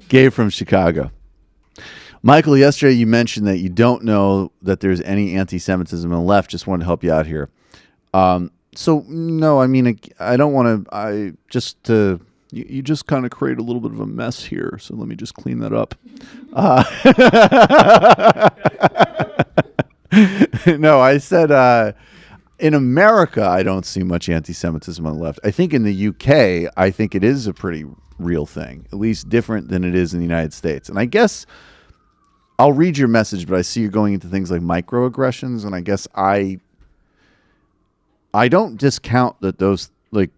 Gabe from Chicago. Michael, yesterday you mentioned that you don't know that there's any anti-Semitism on the left. Just wanted to help you out here. So no, I mean, I don't want to. You just kind of create a little bit of a mess here. So let me just clean that up. No, I said in America, I don't see much anti-Semitism on the left. I think in the UK, I think it is a pretty real thing, at least different than it is in the United States. And I guess I'll read your message, but I see you're going into things like microaggressions, and I guess I don't discount that those like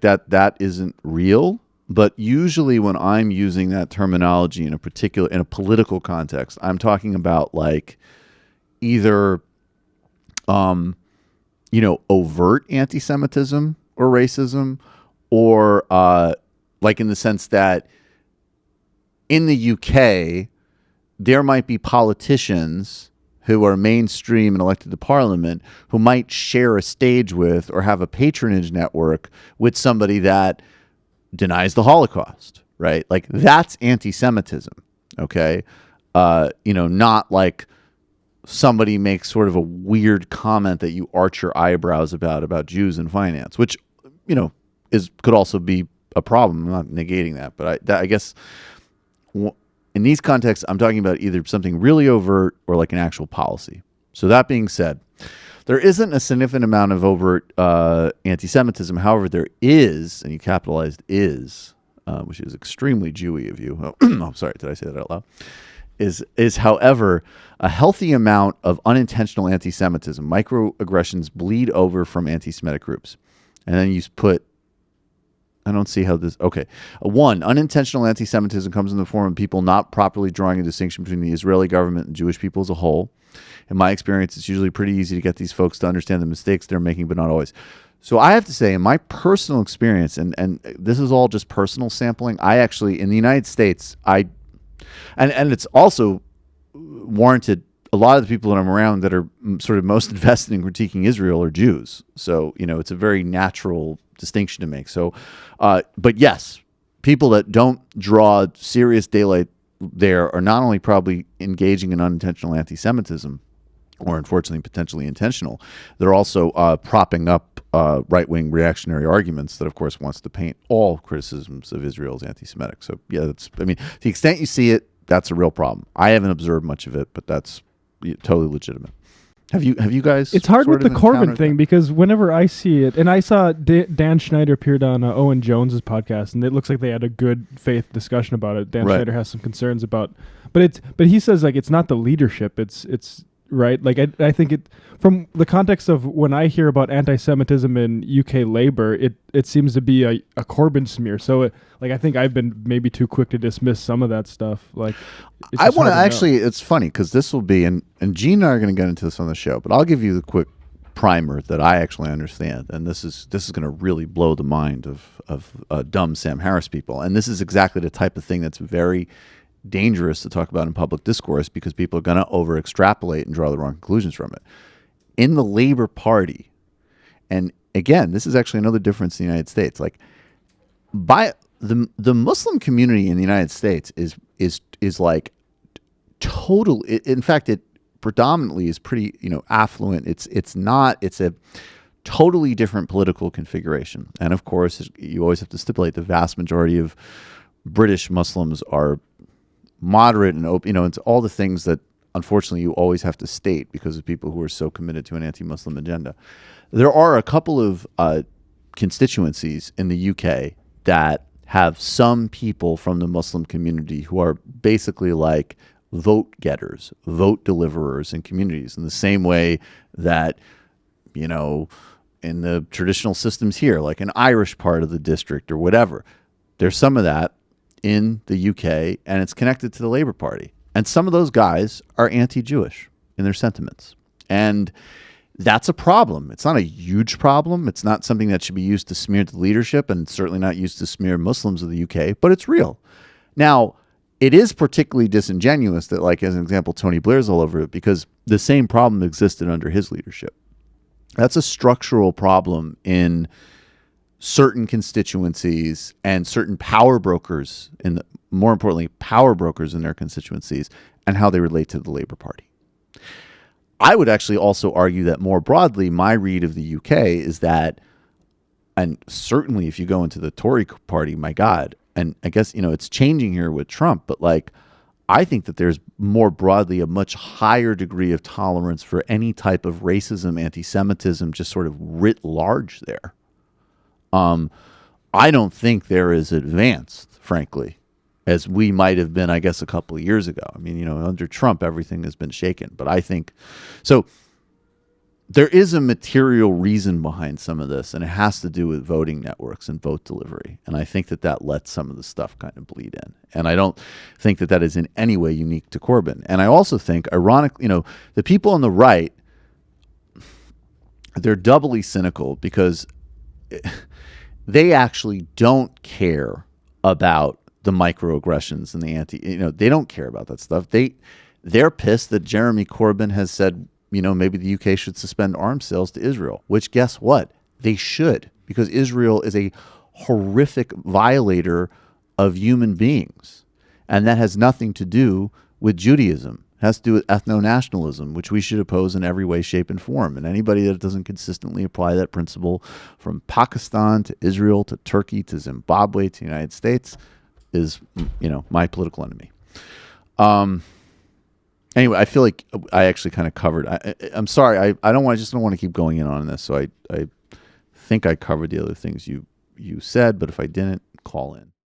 that isn't real. But usually when I'm using that terminology in a political context, I'm talking about like either overt anti-Semitism or racism, or like in the sense that in the UK, there might be politicians who are mainstream and elected to parliament who might share a stage with or have a patronage network with somebody that denies the Holocaust, right? Like that's anti-Semitism, okay? Not like somebody makes sort of a weird comment that you arch your eyebrows about Jews in finance, which, could also be a problem. I'm not negating that, but I guess in these contexts, I'm talking about either something really overt or like an actual policy. So that being said, there isn't a significant amount of overt anti-Semitism. However, there is, and you capitalized is, which is extremely Jewy of you. Oh, sorry, did I say that out loud? Is however, a healthy amount of unintentional anti-Semitism. Microaggressions bleed over from anti-Semitic groups. And then you put, I don't see how this, okay. One, unintentional anti-Semitism comes in the form of people not properly drawing a distinction between the Israeli government and Jewish people as a whole. In my experience, it's usually pretty easy to get these folks to understand the mistakes they're making, but not always. So I have to say, in my personal experience, and this is all just personal sampling, I actually, in the United States, and it's also warranted, a lot of the people that I'm around that are sort of most invested in critiquing Israel are Jews. So, it's a very natural distinction to make. So, but yes, people that don't draw serious daylight there are not only probably engaging in unintentional anti-Semitism, or unfortunately potentially intentional, they're also propping up right-wing reactionary arguments that, of course, wants to paint all criticisms of Israel as anti-Semitic. So, yeah, to the extent you see it, that's a real problem. I haven't observed much of it, but that's totally legitimate. Have you guys? It's hard with the Corbyn thing because whenever I see it, and I saw Dan Schneider appeared on Owen Jones's podcast, and it looks like they had a good faith discussion about it. Dan Schneider has some concerns about, but he says like it's not the leadership, it's right. Like I think it from the context of when I hear about anti-Semitism in UK Labour, it seems to be a Corbyn smear. So I think I've been maybe too quick to dismiss some of that stuff. Like I want to actually, it's funny because this will be, and Gene and I are going to get into this on the show, but I'll give you the quick primer that I actually understand, and this is going to really blow the mind of dumb Sam Harris people, and this is exactly the type of thing that's very dangerous to talk about in public discourse because people are going to over extrapolate and draw the wrong conclusions from it. In the Labour Party, and again, this is actually another difference in the United States. Like, by the Muslim community in the United States is like total. In fact, it predominantly is pretty affluent. It's a totally different political configuration, and of course, you always have to stipulate the vast majority of British Muslims are moderate and open. It's all the things that unfortunately you always have to state because of people who are so committed to an anti-Muslim agenda. There are a couple of constituencies in the UK that have some people from the Muslim community who are basically like vote getters, vote deliverers in communities in the same way that, in the traditional systems here, like an Irish part of the district or whatever. There's some of that in the UK, and it's connected to the Labour Party. And some of those guys are anti-Jewish in their sentiments. And that's a problem. It's not a huge problem. It's not something that should be used to smear the leadership, and certainly not used to smear Muslims of the UK, but it's real. Now, it is particularly disingenuous that, like, as an example, Tony Blair's all over it because the same problem existed under his leadership. That's a structural problem in certain constituencies and certain power brokers, more importantly, power brokers in their constituencies, and how they relate to the Labour Party. I would actually also argue that more broadly, my read of the UK is that, and certainly if you go into the Tory party, my God, and I guess, it's changing here with Trump, but like, I think that there's more broadly a much higher degree of tolerance for any type of racism, anti-Semitism, just sort of writ large there. I don't think they're as advanced, frankly, as we might have been, I guess, a couple of years ago. I mean, under Trump, everything has been shaken. But I think, so there is a material reason behind some of this, and it has to do with voting networks and vote delivery. And I think that lets some of the stuff kind of bleed in. And I don't think that is in any way unique to Corbyn. And I also think, ironically, the people on the right, they're doubly cynical because they actually don't care about the microaggressions and the they don't care about that stuff. They're pissed that Jeremy Corbyn has said, maybe the UK should suspend arms sales to Israel, which guess what? They should, because Israel is a horrific violator of human beings. And that has nothing to do with Judaism. It has to do with ethno-nationalism, which we should oppose in every way, shape, and form. And anybody that doesn't consistently apply that principle from Pakistan to Israel to Turkey to Zimbabwe to the United States is, my political enemy. Anyway, I feel like I actually kind of covered. I'm sorry. I just don't want to keep going in on this. So I think I covered the other things you said, but if I didn't, call in.